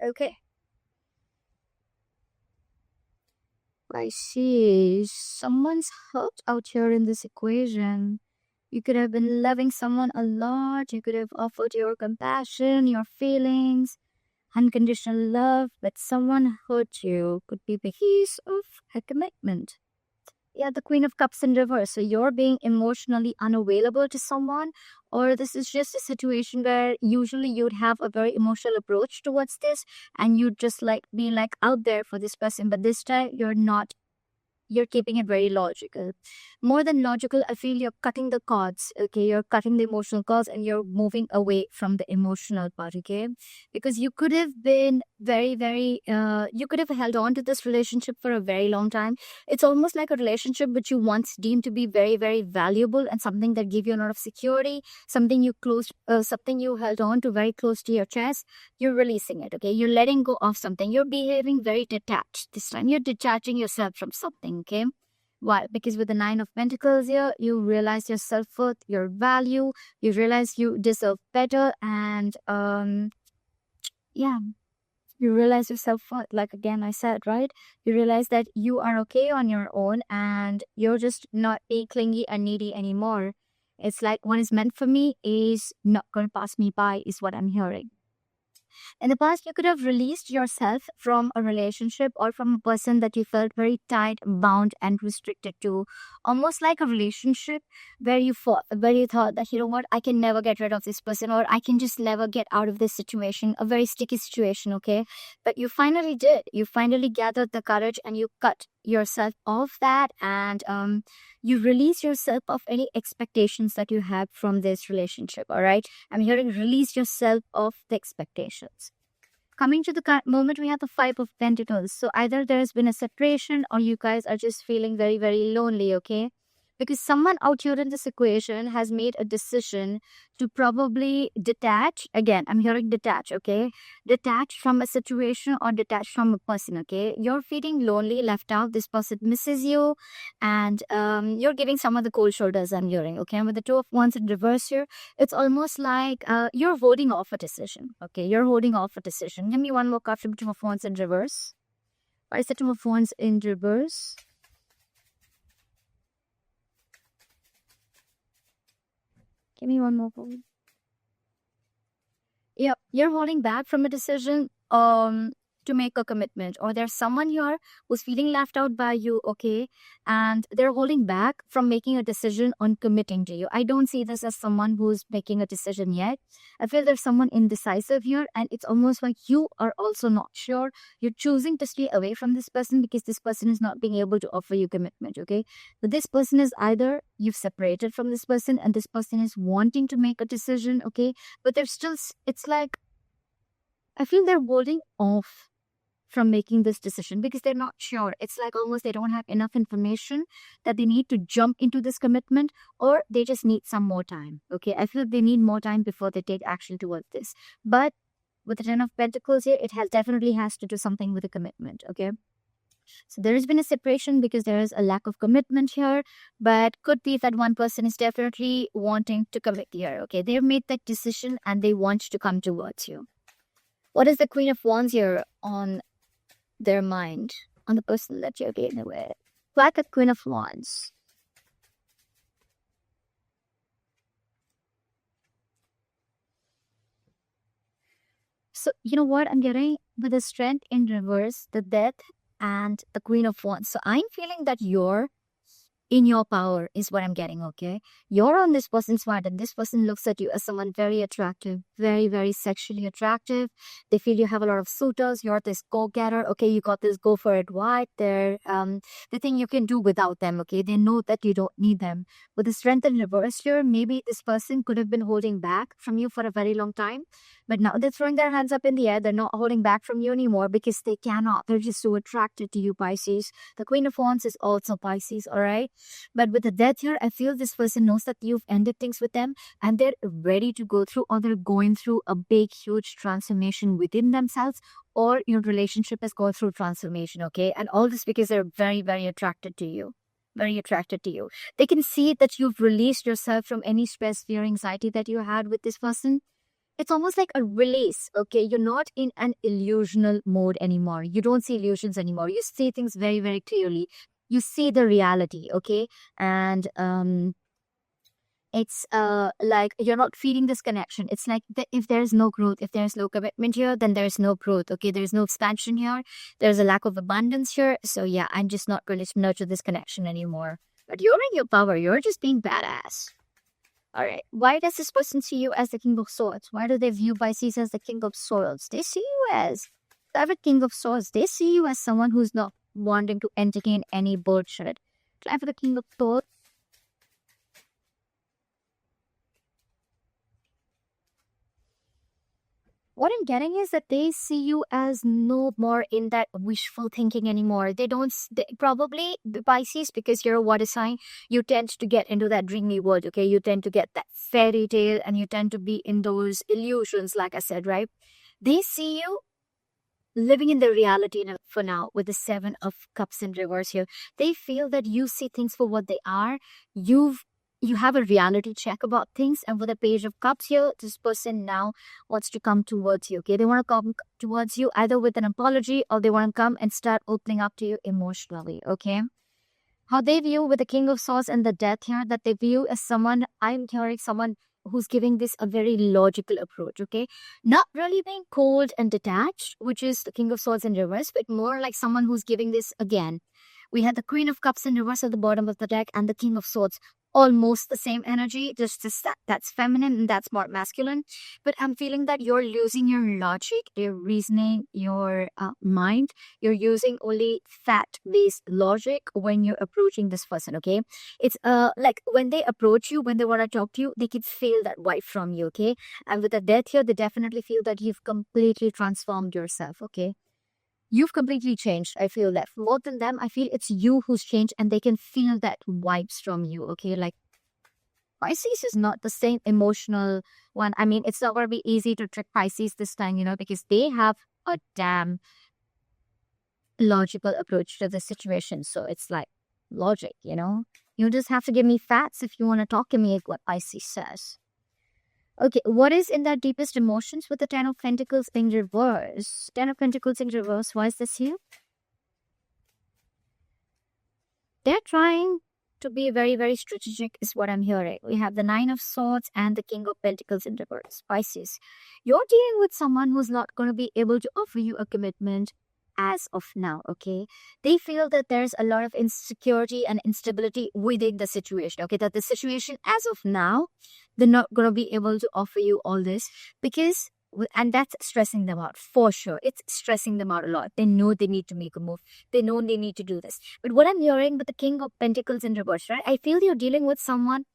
Okay. I see. Someone's hurt out here in this equation. You could have been loving someone a lot. You could have offered your compassion, your feelings, unconditional love, but someone hurt you. Could be the piece of a commitment. Yeah, the Queen of Cups in reverse. So you're being emotionally unavailable to someone, or this is just a situation where usually you'd have a very emotional approach towards this and you'd just like be like out there for this person, but this time you're not, you're keeping it very logical. More than logical, I feel you're cutting the cords, okay? You're cutting the emotional cords and you're moving away from the emotional part, okay? Because you could have been you could have held on to this relationship for a very long time. It's almost like a relationship which you once deemed to be very, very valuable and something that gave you a lot of security, something you held on to very close to your chest. You're releasing it, okay? You're letting go of something. You're behaving very detached this time. You're detaching yourself from something, okay? Why? Because with the Nine of Pentacles here, you realize your self-worth, your value, you realize you deserve better, and yeah, you realize your self-worth. Like again, I said, right? You realize that you are okay on your own and you're just not being clingy and needy anymore. It's like what is meant for me is not going to pass me by, is what I'm hearing. In the past, you could have released yourself from a relationship or from a person that you felt very tied, bound, and restricted to. Almost like a relationship where you thought that, you know what, I can never get rid of this person, or I can just never get out of this situation, a very sticky situation, okay? But you finally did. You finally gathered the courage and you cut yourself off that, and you release yourself of any expectations that you have from this relationship. All right, I'm hearing release yourself of the expectations. Coming to the current moment, we have the Five of Pentacles. So either there's been a separation or you guys are just feeling very, very lonely, okay? Because someone out here in this equation has made a decision to probably detach. Again, I'm hearing detach, okay? Detach from a situation or detach from a person, okay? You're feeling lonely, left out. This person misses you, and you're giving someone the cold shoulders, I'm hearing, okay? And with the Two of Wands in reverse here, it's almost like you're holding off a decision, okay? You're holding off a decision. Give me one more card from Two of Wands in reverse. Why is the Two of Wands in reverse? Give me one more, please. Yep, you're holding back from a decision to make a commitment, or there's someone here who's feeling left out by you, okay? And they're holding back from making a decision on committing to you. I don't see this as someone who's making a decision yet. I feel there's someone indecisive here, and it's almost like you are also not sure. You're choosing to stay away from this person because this person is not being able to offer you commitment, okay? But this person is either you've separated from this person and this person is wanting to make a decision, okay? But they're still, it's like, I feel they're holding off from making this decision because they're not sure. It's like almost they don't have enough information that they need to jump into this commitment, or they just need some more time, okay? I feel they need more time before they take action towards this. But with the Ten of Pentacles here, it definitely has to do something with a commitment, okay? So there has been a separation because there is a lack of commitment here, but could be that one person is definitely wanting to commit here, okay? They've made that decision and they want to come towards you. What is the Queen of Wands here on their mind, on the person that you're dealing with? Like a Queen of Wands. So, you know what I'm getting? With the Strength in reverse, the Death, and the Queen of Wands. So I'm feeling that you're in your power is what I'm getting, okay? You're on this person's mind and this person looks at you as someone very attractive, very, very sexually attractive. They feel you have a lot of suitors. You're this go-getter, okay? You got this go for it vibe. They think you can do without them, okay? They know that you don't need them. With the Strength in reverse here, maybe this person could have been holding back from you for a very long time, but now they're throwing their hands up in the air. They're not holding back from you anymore because they cannot. They're just so attracted to you, Pisces. The Queen of Wands is also Pisces, all right? But with the Death here, I feel this person knows that you've ended things with them and they're ready to go through, or they're going through a big, huge transformation within themselves, or your relationship has gone through transformation, okay? And all this because they're very, very attracted to you. Very attracted to you. They can see that you've released yourself from any stress, fear, anxiety that you had with this person. it's almost like a release. Okay, you're not in an illusional mode anymore. You don't see illusions anymore. You see things very, very clearly. You see the reality. Okay, and it's like you're not feeling this connection. It's like if there's no growth, if there's no commitment here, then there's no growth. Okay, there's no expansion here. There's a lack of abundance here. So yeah, I'm just not going to nurture this connection anymore. But you're in your power. You're just being badass. All right. Why does this person see you as the King of Swords? Why do they view Pisces as the King of Swords? They see you as the King of Swords. They see you as someone who's not wanting to entertain any bullshit. Try for the King of Swords. What I'm getting is that they see you as no more in that wishful thinking anymore. They don't, probably the Pisces, because you're a water sign, you tend to get into that dreamy world, okay? You tend to get that fairy tale and you tend to be in those illusions, like I said, right? They see you living in the reality for now with the Seven of Cups in reverse here. They feel that you see things for what they are. You have a reality check about things, and with the Page of Cups here, this person now wants to come towards you. Okay, they want to come towards you either with an apology, or they want to come and start opening up to you emotionally. Okay, how they view with the King of Swords and the Death here, that they view as someone, I'm hearing someone who's giving this a very logical approach. Okay, not really being cold and detached, which is the King of Swords in reverse, but more like someone who's giving this again. We had the Queen of Cups in reverse at the bottom of the deck and the King of Swords. Almost the same energy, just that's feminine and that's more masculine. But I'm feeling that you're losing your logic, your reasoning, your mind. You're using only fact-based logic when you're approaching this person, okay? It's like when they approach you, when they want to talk to you, they can feel that vibe from you, okay? And with the Death here, they definitely feel that you've completely transformed yourself, okay? You've completely changed. I feel that more than them, I feel it's you who's changed, and they can feel that vibes from you. Okay, like Pisces is not the same emotional one. I mean, it's not going to be easy to trick Pisces this time, because they have a damn logical approach to the situation. So it's like logic. You just have to give me facts if you want to talk to me, like what Pisces says. Okay, what is in that deepest emotions with the Ten of Pentacles in reverse? Ten of Pentacles in reverse, why is this here? They're trying to be very, very strategic is what I'm hearing. We have the Nine of Swords and the King of Pentacles in reverse. Pisces, you're dealing with someone who's not going to be able to offer you a commitment as of now, okay? They feel that there's a lot of insecurity and instability within the situation, okay? That the situation as of now, they're not going to be able to offer you all this because, and that's stressing them out for sure. It's stressing them out a lot. They know they need to make a move. They know they need to do this. But what I'm hearing with the King of Pentacles in reverse, right? I feel you're dealing with someone.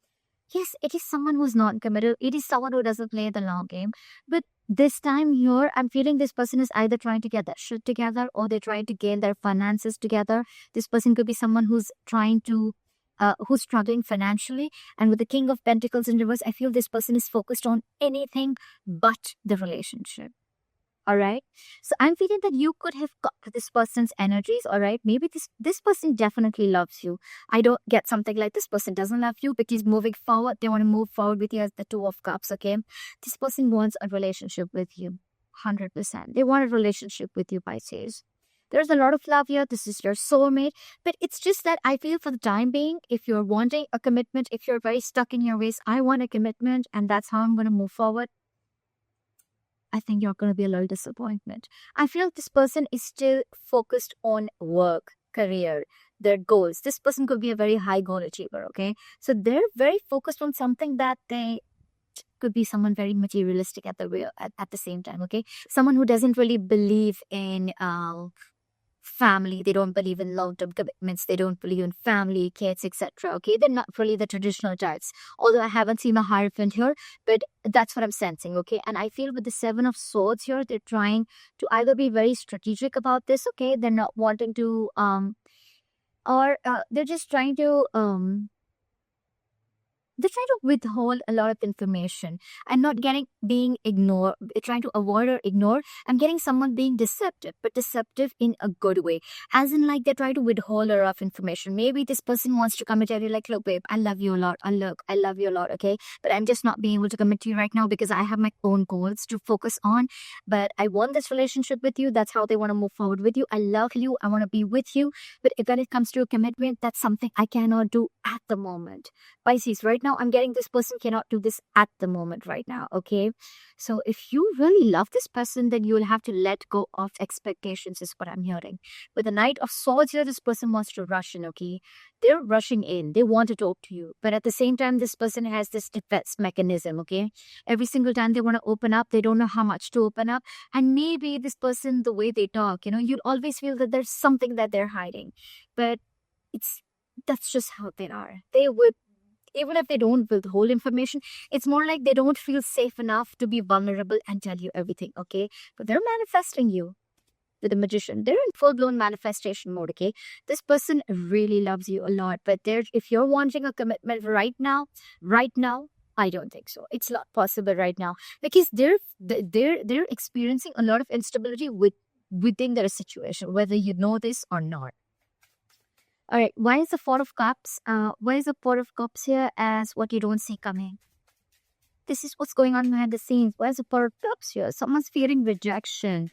Yes, it is someone who's not committed. It is someone who doesn't play the long game. But this time here, I'm feeling this person is either trying to get that shit together or they're trying to gain their finances together. This person could be someone who's who's struggling financially. And with the King of Pentacles in reverse, I feel this person is focused on anything but the relationship. All right. So I'm feeling that you could have got this person's energies. All right. Maybe this person definitely loves you. I don't get something like this person doesn't love you, because moving forward, they want to move forward with you as the Two of Cups. Okay. This person wants a relationship with you. 100%. They want a relationship with you, Pisces. There's a lot of love here. This is your soulmate. But it's just that I feel for the time being, if you're wanting a commitment, if you're very stuck in your ways, I want a commitment and that's how I'm going to move forward. I think you're going to be a little disappointment. I feel this person is still focused on work, career, their goals. This person could be a very high goal achiever, okay? So they're very focused on something that they could be someone very materialistic at the same time, okay? Someone who doesn't really believe in family. They don't believe in long-term commitments. They don't believe in family, kids, etc. Okay, they're not really the traditional types. Although I haven't seen a Hierophant here, but that's what I'm sensing. Okay, and I feel with the Seven of Swords here, they're trying to either be very strategic about this. Okay, they're not wanting to or they're just trying to they're trying to withhold a lot of information. I'm not getting being ignored, trying to avoid or ignore. I'm getting someone being deceptive, but deceptive in a good way. As in, like, they're trying to withhold a lot of information. Maybe this person wants to come and tell you, like, look, babe, I love you a lot. I love you a lot, okay? But I'm just not being able to commit to you right now because I have my own goals to focus on. But I want this relationship with you. That's how they want to move forward with you. I love you. I want to be with you. But if when it comes to a commitment, that's something I cannot do at the moment. Pisces, right now, I'm getting this person cannot do this at the moment right now, okay? So if you really love this person, then you will have to let go of expectations, is what I'm hearing. With the Knight of Swords here, this person wants to rush in, okay? They're rushing in. They want to talk to you. But at the same time, this person has this defense mechanism, okay? Every single time they want to open up, they don't know how much to open up. And maybe this person, the way they talk, you'll always feel that there's something that they're hiding. But that's just how they are. They would, even if they don't withhold information, it's more like they don't feel safe enough to be vulnerable and tell you everything, okay? But they're manifesting you with the Magician. They're in full-blown manifestation mode, okay? This person really loves you a lot, but if you're wanting a commitment right now, I don't think so. It's not possible right now because they're experiencing a lot of instability within their situation, whether you know this or not. All right, why is the Four of Cups? Why is the Four of Cups here as what you don't see coming? This is what's going on behind the scenes. Why is the Four of Cups here? Someone's fearing rejection.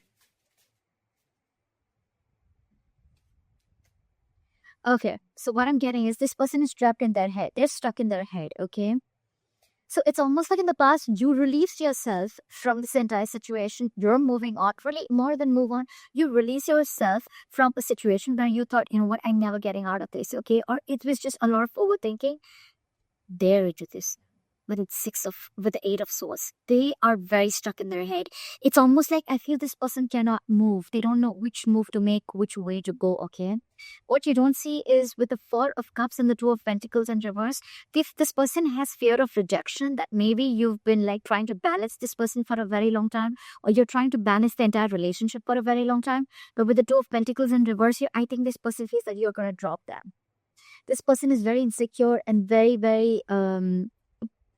Okay, so what I'm getting is this person is trapped in their head. They're stuck in their head, okay? So it's almost like in the past, you released yourself from this entire situation. You're moving on, really more than move on. You release yourself from a situation where you thought, you know what, I'm never getting out of this, okay? Or it was just a lot of overthinking. They're into this. With the Eight of Swords, they are very stuck in their head. It's almost like I feel this person cannot move. They don't know which move to make, which way to go, okay? What you don't see is with the Four of Cups and the Two of Pentacles in reverse, if this person has fear of rejection, that maybe you've been like trying to balance this person for a very long time, or you're trying to balance the entire relationship for a very long time. But with the Two of Pentacles in reverse here, I think this person feels that you're going to drop them. This person is very insecure and very, very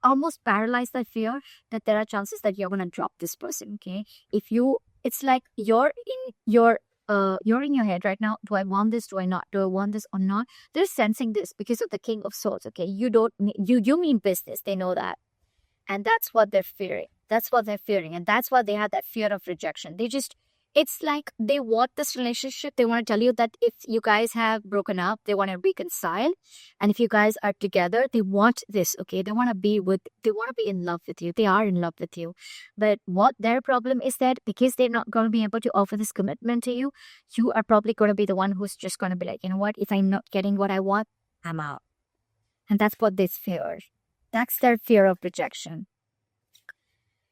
almost paralyzed by fear that there are chances that you're going to drop this person, okay? It's like you're in your head right now. Do I want this? Do I not? Do I want this or not? They're sensing this because of the King of Swords, okay? You mean business. They know that. And that's what they're fearing. And that's why they have that fear of rejection. It's like they want this relationship. They want to tell you that if you guys have broken up, they want to reconcile. And if you guys are together, they want this, okay? They want to be in love with you. They are in love with you. But what their problem is that because they're not going to be able to offer this commitment to you, you are probably going to be the one who's just going to be like, you know what? If I'm not getting what I want, I'm out. And that's what they fear. That's their fear of rejection.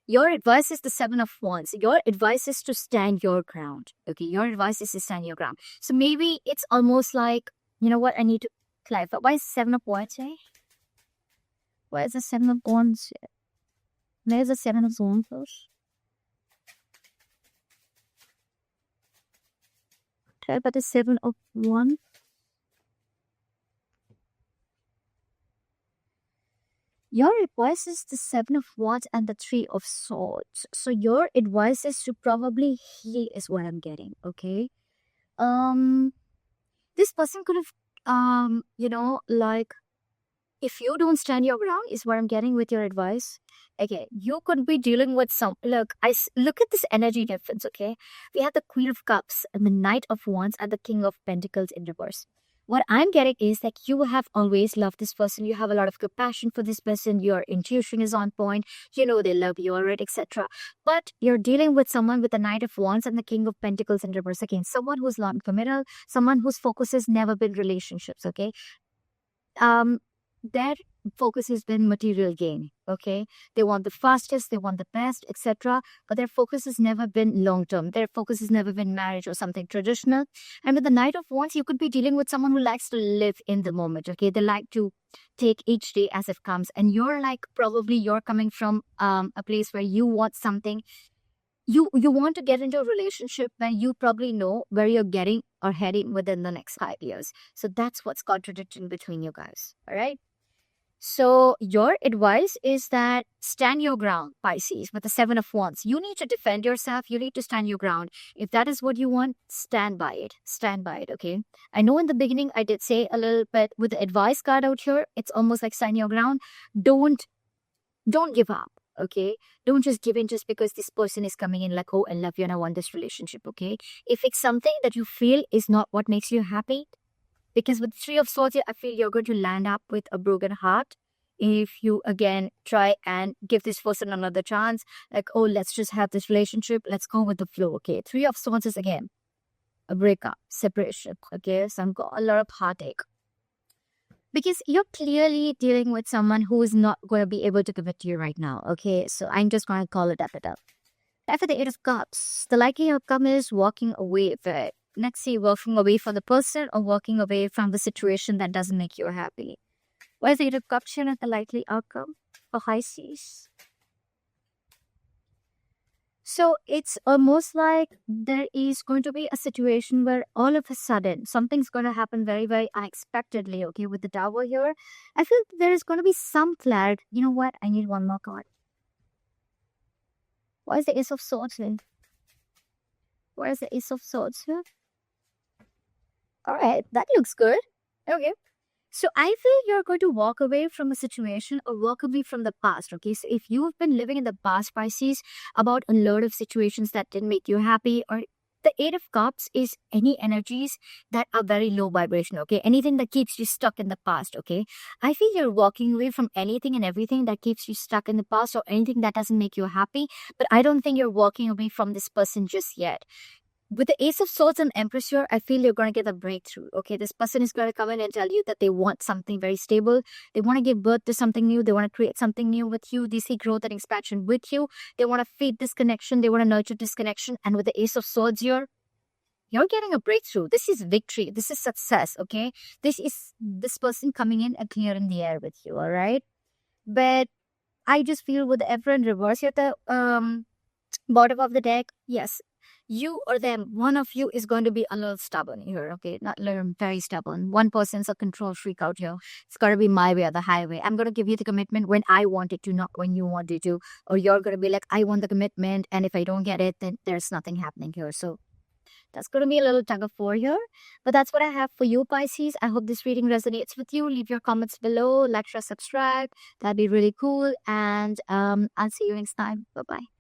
Your advice is the Seven of Wands. Your advice is to stand your ground. Okay, your advice is to stand your ground. So maybe it's almost like, you know what, I need to clarify. Why is Seven of Wands here? Why is the Seven of Wands here? Where's the Seven of Wands? Try about the Seven of Wands. Your advice is the Seven of Wands and the Three of Swords. So your advice is to probably heal is what I'm getting, okay? This person could have, like, if you don't stand your ground is what I'm getting with your advice. Okay, you could be dealing with look at this energy difference, okay? We have the Queen of Cups and the Knight of Wands and the King of Pentacles in reverse. What I'm getting is that you have always loved this person. You have a lot of compassion for this person. Your intuition is on point. You know they love you already, etc. But you're dealing with someone with the Knight of Wands and the King of Pentacles in reverse. Again, someone who's non-committal, someone whose focus has never been relationships, okay? Their focus has been material gain, okay? They want the fastest, they want the best, etc. But their focus has never been long-term. Their focus has never been marriage or something traditional. And with the Knight of Wands, you could be dealing with someone who likes to live in the moment, okay? They like to take each day as it comes. And you're coming from a place where you want something. You want to get into a relationship where you probably know where you're getting or heading within the next 5 years. So that's what's contradicting between you guys, all right? So your advice is that stand your ground, Pisces, with the Seven of Wands. You need to defend yourself. You need to stand your ground. If that is what you want, stand by it. Stand by it, okay? I know in the beginning I did say a little bit with the advice card out here, it's almost like stand your ground. Don't give up, okay? Don't just give in just because this person is coming in like, oh, I love you and I want this relationship, okay? If it's something that you feel is not what makes you happy, because with Three of Swords here, I feel you're going to land up with a broken heart if you again try and give this person another chance. Like, oh, let's just have this relationship. Let's go with the flow. Okay. Three of Swords is again a breakup, separation. Okay. So I've got a lot of heartache. Because you're clearly dealing with someone who is not going to be able to commit to you right now. Okay. So I'm just going to call it up. After the Eight of Cups, the likely outcome is walking away with it. Let's see, walking away from the person or walking away from the situation that doesn't make you happy. What is the Eight of Cups here as the likely outcome for Pisces? So it's almost like there is going to be a situation where all of a sudden something's going to happen very, very unexpectedly, okay, with the Tower here. I feel there is going to be some clarity. You know what? I need one more card. What is the Ace of Swords here? What is the Ace of Swords here? All right, that looks good. Okay. So I feel you're going to walk away from a situation or walk away from the past. Okay. So if you've been living in the past, Pisces, about a lot of situations that didn't make you happy, or the Eight of Cups is any energies that are very low vibration. Okay. Anything that keeps you stuck in the past. Okay. I feel you're walking away from anything and everything that keeps you stuck in the past or anything that doesn't make you happy. But I don't think you're walking away from this person just yet. With the Ace of Swords and Empress here, I feel you're going to get a breakthrough. Okay, this person is going to come in and tell you that they want something very stable. They want to give birth to something new. They want to create something new with you. They see growth and expansion with you. They want to feed this connection. They want to nurture this connection. And with the Ace of Swords here, you're getting a breakthrough. This is victory. This is success. Okay, this is this person coming in and clearing the air with you. All right, but I just feel with the Emperor in reverse here, the bottom of the deck, yes, you or them, one of you is going to be a little stubborn here, okay? Not little, very stubborn. One person's a control freak out here. It's got to be my way or the highway. I'm going to give you the commitment when I want it to, not when you want it to. Or you're going to be like, I want the commitment, and if I don't get it, then there's nothing happening here. So that's going to be a little tug of war here. But that's what I have for you, Pisces. I hope this reading resonates with you. Leave your comments below. Like, share, subscribe. That'd be really cool. And I'll see you next time. Bye-bye.